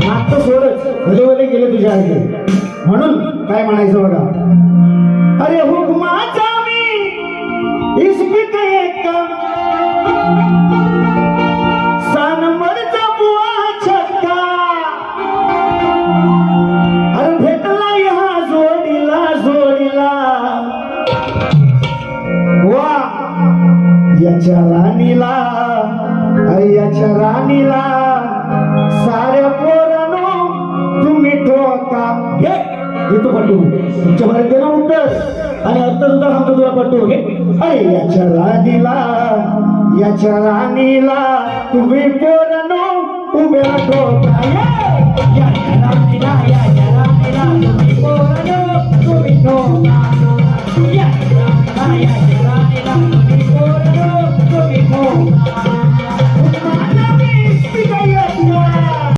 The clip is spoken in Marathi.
आता सोडच भले भले गेले तुझ्या आईकडे. म्हणून काय म्हणायचं बघा, अरे हुकमाचा मी इस्पित एक सानमरचा बुवा छक्का, अरे भेटला ह्या जोडीला जोडीला वा याच्या राणीला, अरे याच्या राणीला साऱ्या पोरांनो तुम्ही ठोका. घे घेतो पटू तुमच्या भरात दे ना उत्तर आणि अर्थ सुद्धा सांगतो तुला पटू. घे अरे याच्या राणीला तुम्ही पोरांनो उभ्या ठोका. याच्या राणीला तुम्ही पोरांनो तुम्ही ठोका. याच्या राणीला तुम्ही